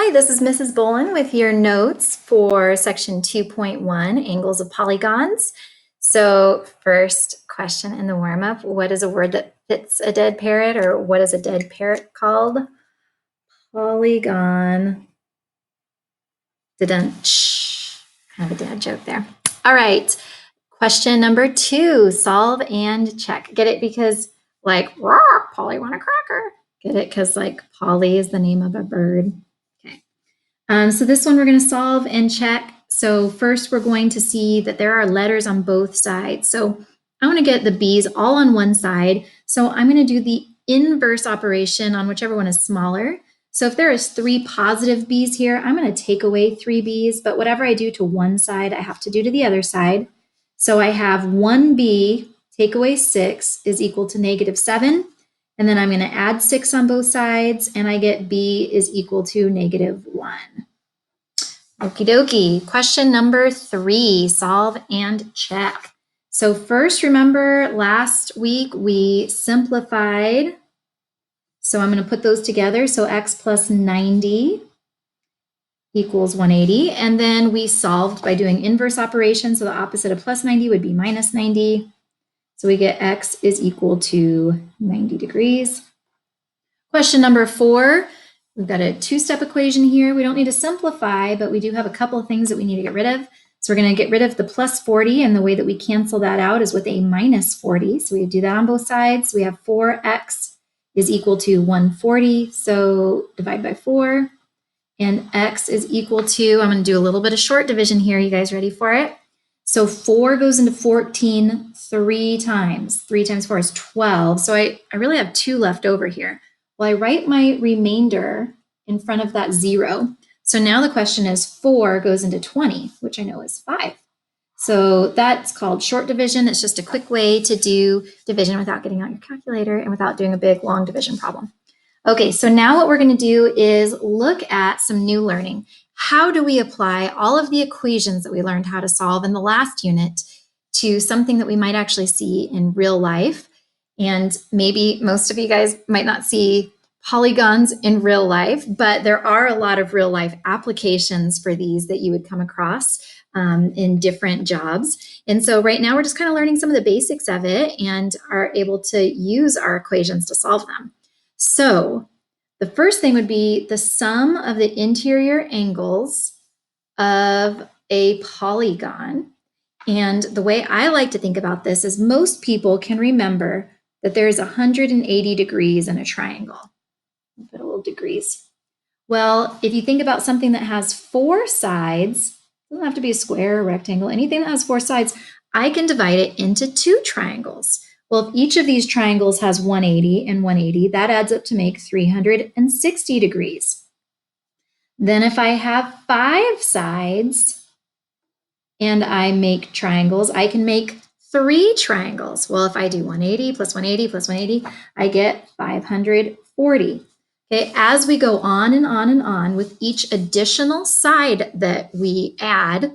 Hi, this is Mrs. Bolin with your notes for section 2.1, Angles of Polygons. So first question in the warm-up, what is a word that fits a dead parrot, or what is a dead parrot called? Polygon. Didn't kind of a dad joke there. All right, question number 2, solve and check. Get it? Because like, Polly want a cracker. Get it? Because like Polly is the name of a bird. So this one we're going to solve and check. So first we're going to see that there are letters on both sides. So I want to get the B's all on one side. So I'm going to do the inverse operation on whichever one is smaller. So if there is 3 positive B's here, I'm going to take away 3 B's, but whatever I do to one side, I have to do to the other side. So I have 1 B take away 6 is equal to -7. And then I'm going to add 6 on both sides, and I get B is equal to -1. Okie dokie. Question number 3, solve and check. So first, remember last week we simplified. So I'm going to put those together. So x plus 90 equals 180. And then we solved by doing inverse operations. So the opposite of plus 90 would be minus 90. So we get x is equal to 90 degrees. Question number 4, we've got a 2-step equation here. We don't need to simplify, but we do have a couple of things that we need to get rid of. So we're going to get rid of the plus 40, and the way that we cancel that out is with a minus 40. So we do that on both sides. We have 4x is equal to 140, so divide by 4. And x is equal to, I'm going to do a little bit of short division here. You guys ready for it? So 4 goes into 14 3 times. 3 times 4 is 12. So I really have 2 left over here. Well, I write my remainder in front of that 0. So now the question is 4 goes into 20, which I know is 5. So that's called short division. It's just a quick way to do division without getting out your calculator and without doing a big long division problem. Okay, so now what we're going to do is look at some new learning. How do we apply all of the equations that we learned how to solve in the last unit to something that we might actually see in real life? And maybe most of you guys might not see polygons in real life, but there are a lot of real life applications for these that you would come across in different jobs. And so right now we're just kind of learning some of the basics of it and are able to use our equations to solve them. So the first thing would be the sum of the interior angles of a polygon. And the way I like to think about this is most people can remember that there's 180 degrees in a triangle. I'll put a little degrees. Well, if you think about something that has 4 sides, it doesn't have to be a square or rectangle, anything that has 4 sides, I can divide it into 2 triangles. Well, if each of these triangles has 180 and 180, that adds up to make 360 degrees. Then if I have 5 sides and I make triangles, I can make 3 triangles. Well, if I do 180 plus 180 plus 180, I get 540. Okay, as we go on and on and on with each additional side that we add,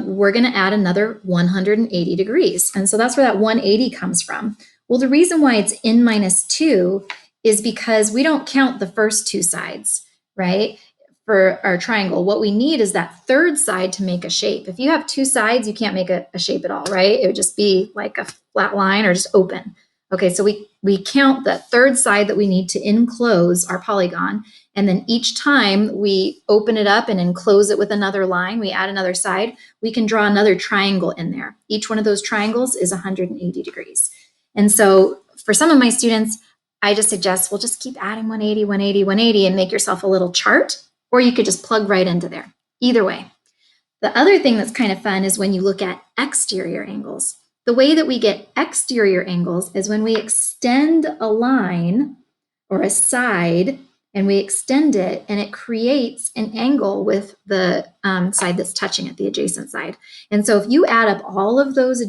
we're going to add another 180 degrees. And so that's where that 180 comes from. Well, the reason why it's n minus 2 is because we don't count the first 2 sides, right? For our triangle, what we need is that third side to make a shape. If you have 2 sides, you can't make a shape at all, right? It would just be like a flat line or just open. Okay, so we count that third side that we need to enclose our polygon, and then each time we open it up and enclose it with another line, we add another side, we can draw another triangle in there. Each one of those triangles is 180 degrees. And so for some of my students, I just suggest, well, just keep adding 180, 180, 180 and make yourself a little chart, or you could just plug right into there. Either way. The other thing that's kind of fun is when you look at exterior angles. The way that we get exterior angles is when we extend a line or a side and we extend it and it creates an angle with the side that's touching it, the adjacent side. And so if you add up all of those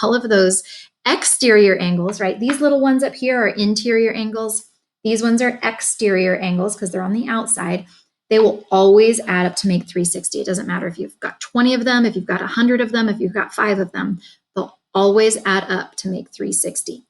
all of those exterior angles, right? These little ones up here are interior angles. These ones are exterior angles because they're on the outside. They will always add up to make 360. It doesn't matter if you've got 20 of them, if you've got 100 of them, if you've got 5 of them, they'll always add up to make 360.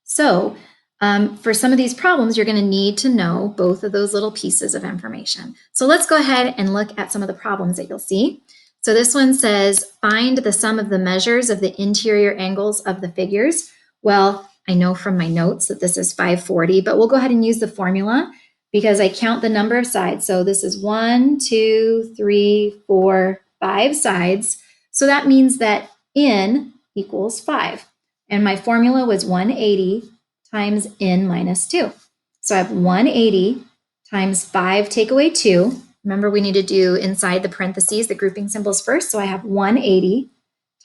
So For some of these problems, you're going to need to know both of those little pieces of information. So let's go ahead and look at some of the problems that you'll see. So this one says, find the sum of the measures of the interior angles of the figures. Well, I know from my notes that this is 540, but we'll go ahead and use the formula because I count the number of sides. So this is 1, 2, 3, 4, 5 sides. So that means that n equals 5. And my formula was 180 times n minus 2. So I have 180 times 5 take away 2. Remember, we need to do inside the parentheses the grouping symbols first. So I have 180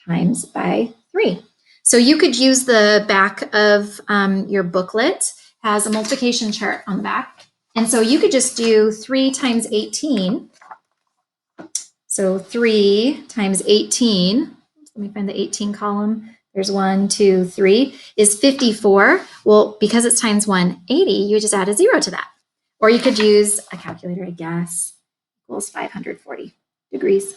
times by 3. So you could use the back of your booklet, has a multiplication chart on the back. And so you could just do 3 times 18. So 3 times 18, let me find the 18 column. There's 1, 2, 3, is 54. Well, because it's times 180, you just add a 0 to that. Or you could use a calculator, I guess, equals 540 degrees.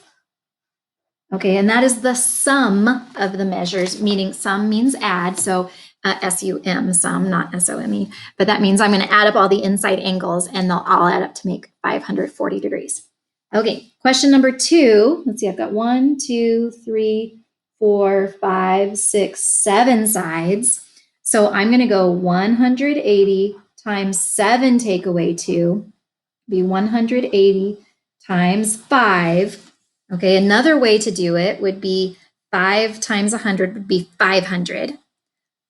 Okay, and that is the sum of the measures, meaning sum means add. So S-U-M, sum, not S-O-M-E. But that means I'm going to add up all the inside angles, and they'll all add up to make 540 degrees. Okay, question number 2. Let's see, I've got 1, 2, 3, 4, 5, 6, 7 sides. So I'm going to go 180 times 7 take away 2, be 180 times 5. Okay, another way to do it would be 5 times 100 would be 500.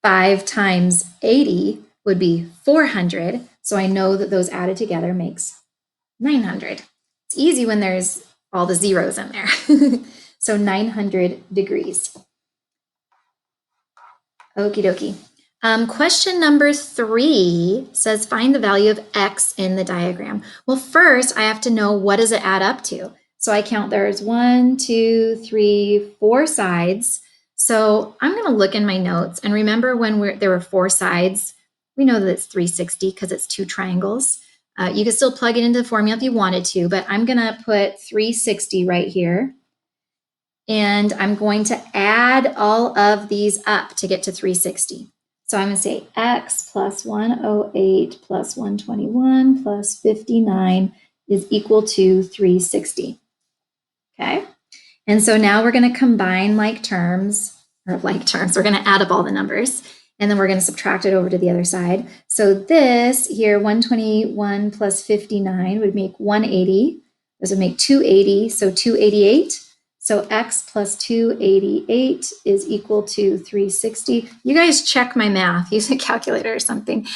5 times 80 would be 400. So I know that those added together makes 900. It's easy when there's all the zeros in there. So 900 degrees. Okie dokie. Question number 3 says, find the value of x in the diagram. Well, first I have to know what does it add up to. So I count there's 1, 2, 3, 4 sides. So I'm going to look in my notes and remember when there were 4 sides, we know that it's 360 because it's 2 triangles. You can still plug it into the formula if you wanted to, but I'm going to put 360 right here. And I'm going to add all of these up to get to 360. So I'm going to say x plus 108 plus 121 plus 59 is equal to 360. Okay. And so now we're going to combine like terms. We're going to add up all the numbers. And then we're going to subtract it over to the other side. So this here, 121 plus 59 would make 180. This would make 280, so 288. So x plus 288 is equal to 360. You guys check my math, use a calculator or something.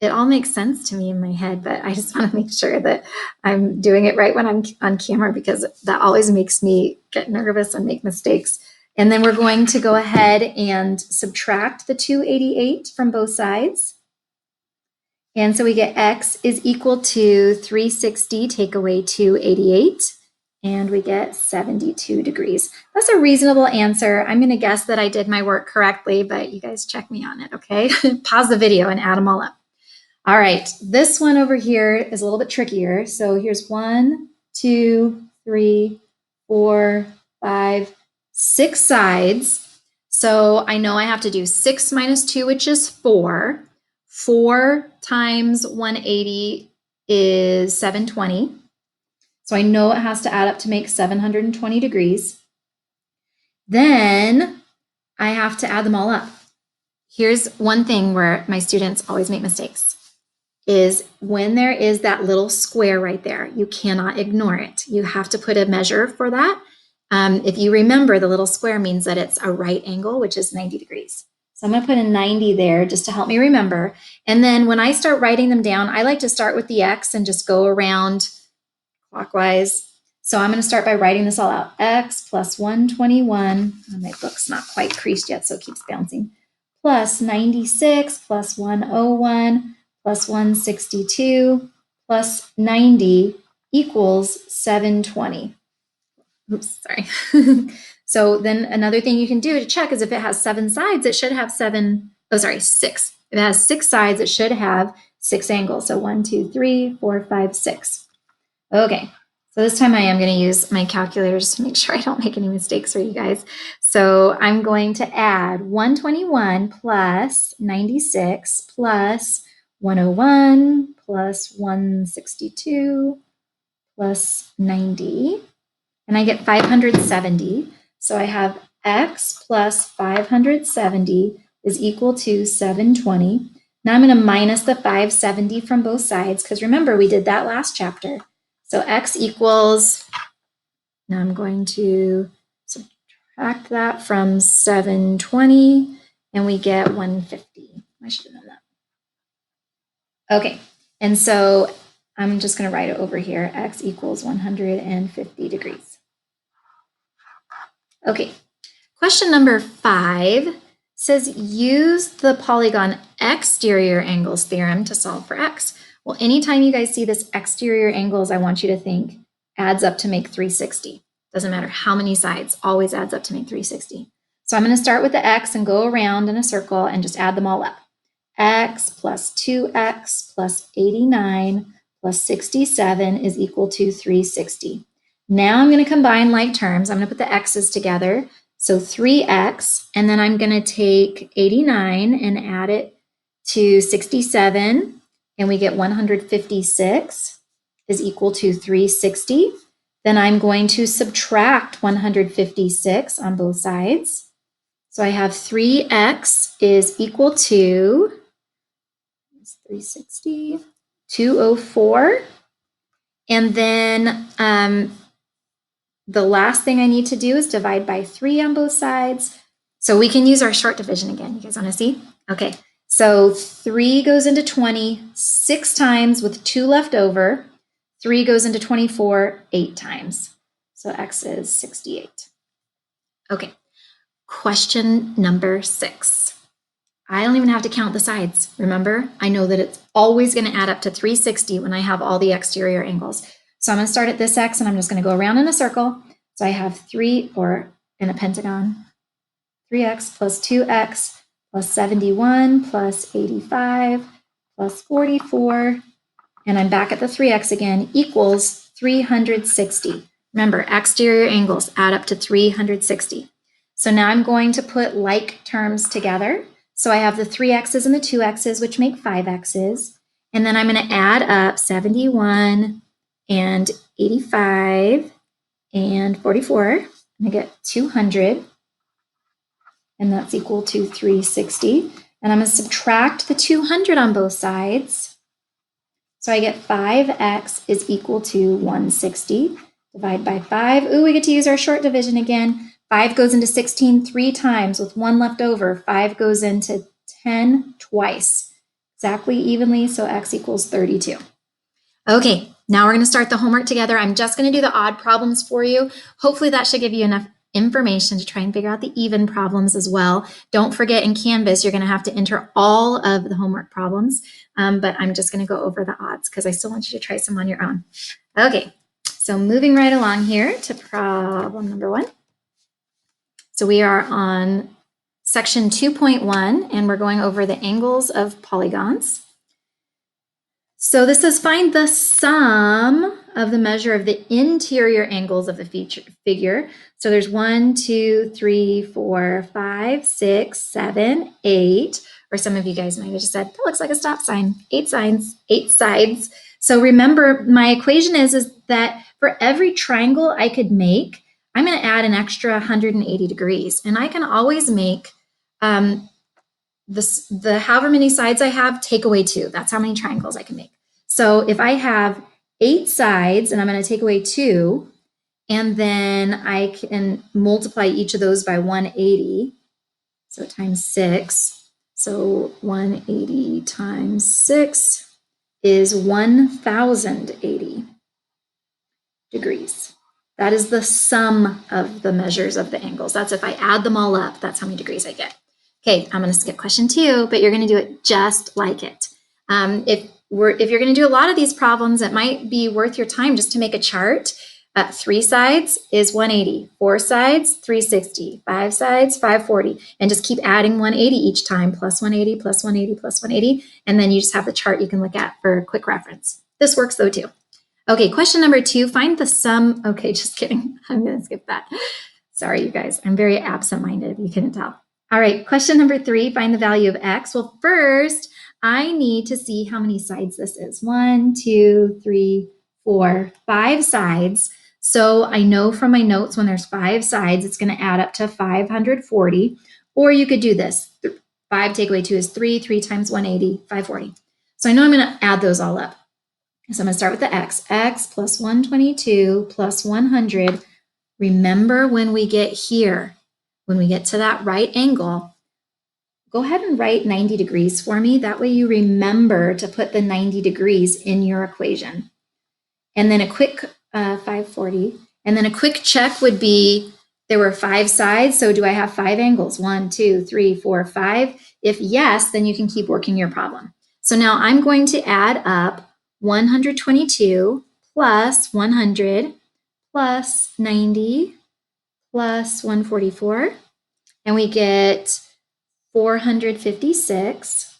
It all makes sense to me in my head, but I just want to make sure that I'm doing it right when I'm on camera because that always makes me get nervous and make mistakes. And then we're going to go ahead and subtract the 288 from both sides. And so we get x is equal to 360 take away 288. And we get 72 degrees. That's a reasonable answer. I'm going to guess that I did my work correctly, but you guys check me on it, okay? Pause the video and add them all up. All right, this one over here is a little bit trickier. So here's 1, 2, 3, 4, 5, 6 sides. So I know I have to do 6 minus 2, which is 4. 4 times 180 is 720. So I know it has to add up to make 720 degrees. Then I have to add them all up. Here's one thing where my students always make mistakes, is when there is that little square right there, you cannot ignore it. You have to put a measure for that. If you remember, the little square means that it's a right angle, which is 90 degrees. So I'm going to put a 90 there just to help me remember. And then when I start writing them down, I like to start with the x and just go around clockwise. So I'm going to start by writing this all out. X plus 121, my book's not quite creased yet, so it keeps bouncing, plus 96 plus 101 plus 162 plus 90 equals 720. Oops, sorry. So then another thing you can do to check is if it has 7 sides, it should have 6. If it has 6 sides, it should have 6 angles. So 1, 2, 3, 4, 5, 6. Okay, So this time I am going to use my calculator just to make sure I don't make any mistakes for you guys. So I'm going to add 121 plus 96 plus 101 plus 162 plus 90, and I get 570. So I have x plus 570 is equal to 720. Now I'm going to minus the 570 from both sides, because remember, we did that last chapter. So x equals, now I'm going to subtract that from 720, and we get 150. I should have done that. Okay, and so I'm just going to write it over here. X equals 150 degrees. Okay, question number 5 says use the polygon exterior angles theorem to solve for x. Well, anytime you guys see this exterior angles, I want you to think adds up to make 360. Doesn't matter how many sides, always adds up to make 360. So I'm going to start with the x and go around in a circle and just add them all up. X plus 2x plus 89 plus 67 is equal to 360. Now I'm going to combine like terms. I'm going to put the x's together. So 3x, and then I'm going to take 89 and add it to 67, and we get 156 is equal to 360. Then I'm going to subtract 156 on both sides. So I have 3x is equal to 360, 204. And then the last thing I need to do is divide by 3 on both sides. So we can use our short division again. You guys want to see? Okay, so 3 goes into 20 6 times with 2 left over. 3 goes into 24 8 times. So x is 68. Okay, question number 6. I don't even have to count the sides. Remember, I know that it's always going to add up to 360 when I have all the exterior angles. So I'm going to start at this x, and I'm just going to go around in a circle. So I have 3, or in a pentagon, 3x plus 2x plus 71 plus 85 plus 44, and I'm back at the 3x again, equals 360. Remember, exterior angles add up to 360. So now I'm going to put like terms together. So I have the 3x's and the 2x's, which make 5x's. And then I'm going to add up 71 and 85 and 44. And I get 200. And that's equal to 360. And I'm going to subtract the 200 on both sides. So I get 5x is equal to 160. Divide by 5. Ooh, we get to use our short division again. 5 goes into 16 3 times with 1 left over. 5 goes into 10 twice, exactly evenly, so x equals 32. Okay, now we're going to start the homework together. I'm just going to do the odd problems for you. Hopefully that should give you enough information to try and figure out the even problems as well. Don't forget, in Canvas, you're going to have to enter all of the homework problems, but I'm just going to go over the odds because I still want you to try some on your own. Okay, so moving right along here to problem number 1. So we are on section 2.1, and we're going over the angles of polygons. So this says find the sum of the measure of the interior angles of the figure. So there's 1, 2, 3, 4, 5, 6, 7, 8, or some of you guys might have just said, that looks like a stop sign. 8 sides. So remember, my equation is that for every triangle I could make, I'm going to add an extra 180 degrees. And I can always make the however many sides I have, take away 2. That's how many triangles I can make. So if I have 8 sides and I'm going to take away 2, and then I can multiply each of those by 180, so times 6. So 180 times 6 is 1080 degrees. That is the sum of the measures of the angles. That's if I add them all up, that's how many degrees I get. Okay, I'm going to skip question 2, but you're going to do it just like it. If you're going to do a lot of these problems, it might be worth your time just to make a chart. 3 sides is 180, 4 sides, 360, 5 sides, 540, and just keep adding 180 each time, plus 180, plus 180, plus 180, and then you just have the chart you can look at for quick reference. This works though too. Okay, question number 2, find the sum. Okay, just kidding. I'm going to skip that. Sorry, you guys. I'm very absent-minded. You couldn't tell. All right, question number 3, find the value of x. Well, first, I need to see how many sides this is. 1, 2, 3, 4, 5 sides. So I know from my notes when there's 5 sides, it's going to add up to 540. Or you could do this. 5 take away 2 is 3. 3 times 180, 540. So I know I'm going to add those all up. So I'm going to start with the x. X plus 122 plus 100. Remember when we get here, when we get to that right angle, go ahead and write 90 degrees for me. That way you remember to put the 90 degrees in your equation. And then a quick 540. And then a quick check would be, there were 5 sides, so do I have 5 angles? 1, 2, 3, 4, 5. If yes, then you can keep working your problem. So now I'm going to add up 122 plus 100 plus 90 plus 144, and we get 456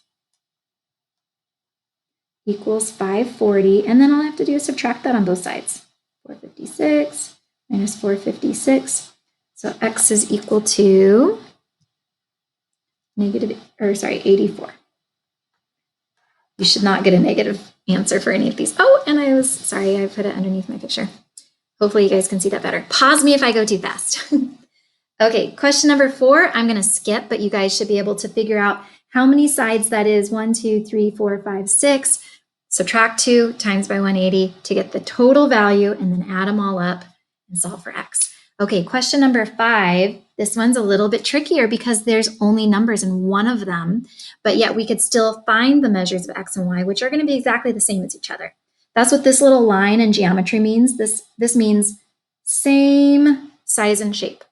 equals 540, and then all I have to do is subtract that on both sides. 456 minus 456, so x is equal to 84. You should not get a negative answer for any of these. Oh, and I put it underneath my picture. Hopefully you guys can see that better. Pause me if I go too fast. Okay, question number 4, I'm going to skip, but you guys should be able to figure out how many sides that is. 1, 2, 3, 4, 5, 6. Subtract 2 times by 180 to get the total value, and then add them all up and solve for x. Okay, question number 5. This one's a little bit trickier because there's only numbers in one of them, but yet we could still find the measures of x and y, which are going to be exactly the same as each other. That's what this little line in geometry means. This means same size and shape.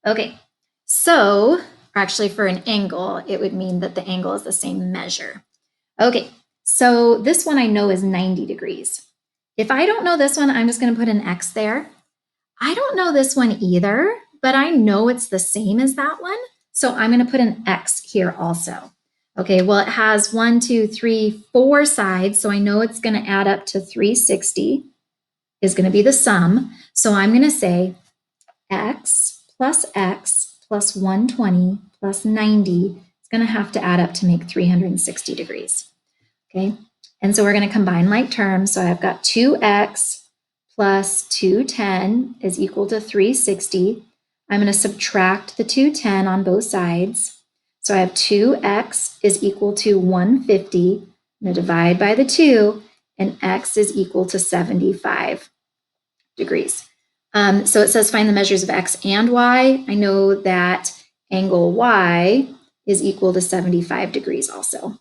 Okay, so actually for an angle, it would mean that the angle is the same measure. Okay, so this one I know is 90 degrees. If I don't know this one, I'm just going to put an x there. I don't know this one either, but I know it's the same as that one, so I'm going to put an x here also. Okay, well, it has 1, 2, 3, 4 sides, so I know it's going to add up to 360 is going to be the sum. So I'm going to say x plus 120 plus 90 is going to have to add up to make 360 degrees. Okay, and so we're going to combine like terms. So I've got 2x plus 210 is equal to 360. I'm going to subtract the 210 on both sides. So I have 2x is equal to 150. I'm going to divide by the 2, and x is equal to 75 degrees. So it says find the measures of x and y. I know that angle y is equal to 75 degrees also.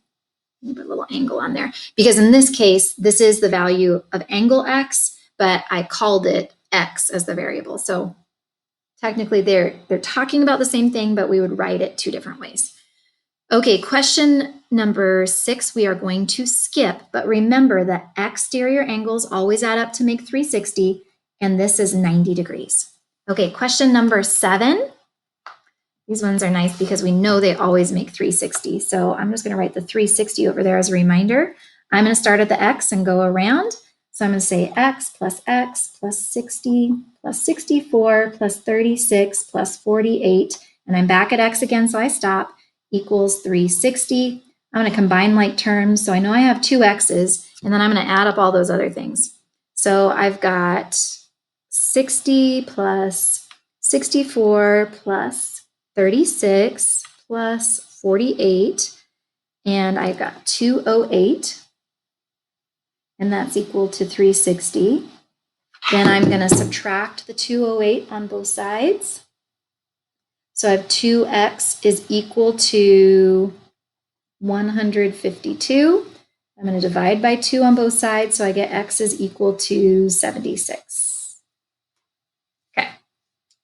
Put a little angle on there, because in this case, this is the value of angle x, but I called it x as the variable. So technically they're talking about the same thing, but we would write it 2 different ways. Okay, question number 6, we are going to skip, but remember that exterior angles always add up to make 360, and this is 90 degrees. Okay, question number 7. These ones are nice because we know they always make 360. So I'm just going to write the 360 over there as a reminder. I'm going to start at the x and go around. So I'm going to say x plus 60 plus 64 plus 36 plus 48. And I'm back at x again, so I stop, equals 360. I'm going to combine like terms. So I know I have 2 x's, and then I'm going to add up all those other things. So I've got 60 plus 64 plus 36 plus 48, and I've got 208, and that's equal to 360. Then I'm going to subtract the 208 on both sides. So I have 2x is equal to 152. I'm going to divide by 2 on both sides, so I get x is equal to 76.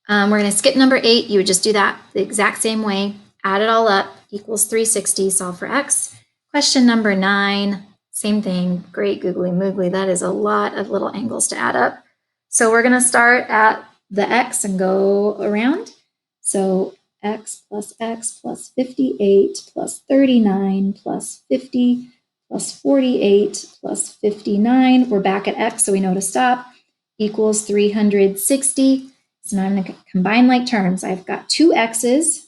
We're going to skip number 8. You would just do that the exact same way. Add it all up, equals 360, solve for x. Question number 9, same thing. Great googly moogly. That is a lot of little angles to add up. So we're going to start at the x and go around. So x plus 58 plus 39 plus 50 plus 48 plus 59. We're back at x, so we know to stop, equals 360. So now I'm going to combine like terms. I've got two x's,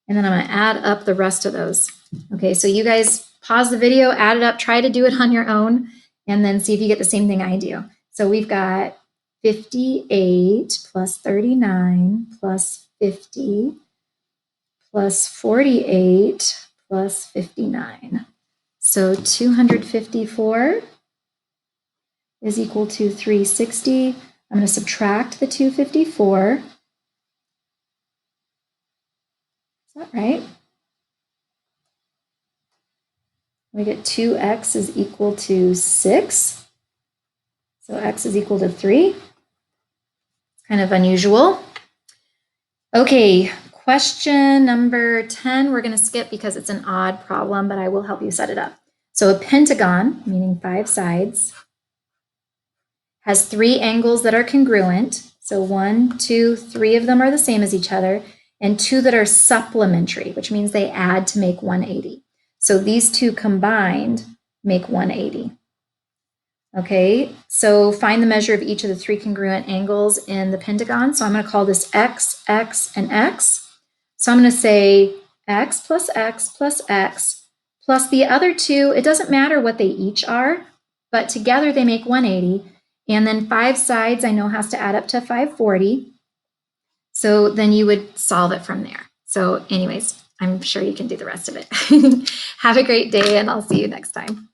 and then I'm going to add up the rest of those. Okay, so you guys pause the video, add it up, try to do it on your own, and then see if you get the same thing I do. So we've got 58 plus 39 plus 50 plus 48 plus 59. So 254 is equal to 360. I'm going to subtract the 254. Is that right? We get 2x is equal to 6. So x is equal to 3. Kind of unusual. Okay, question number 10, we're going to skip because it's an odd problem, but I will help you set it up. So a pentagon, meaning 5 sides, has 3 angles that are congruent. So 1, 2, 3 of them are the same as each other, and 2 that are supplementary, which means they add to make 180. So these 2 combined make 180. Okay, so find the measure of each of the 3 congruent angles in the pentagon. So I'm going to call this x, x, and x. So I'm going to say x plus x plus x plus the other 2. It doesn't matter what they each are, but together they make 180. And then 5 sides I know has to add up to 540. So then you would solve it from there. So anyways, I'm sure you can do the rest of it. Have a great day, and I'll see you next time.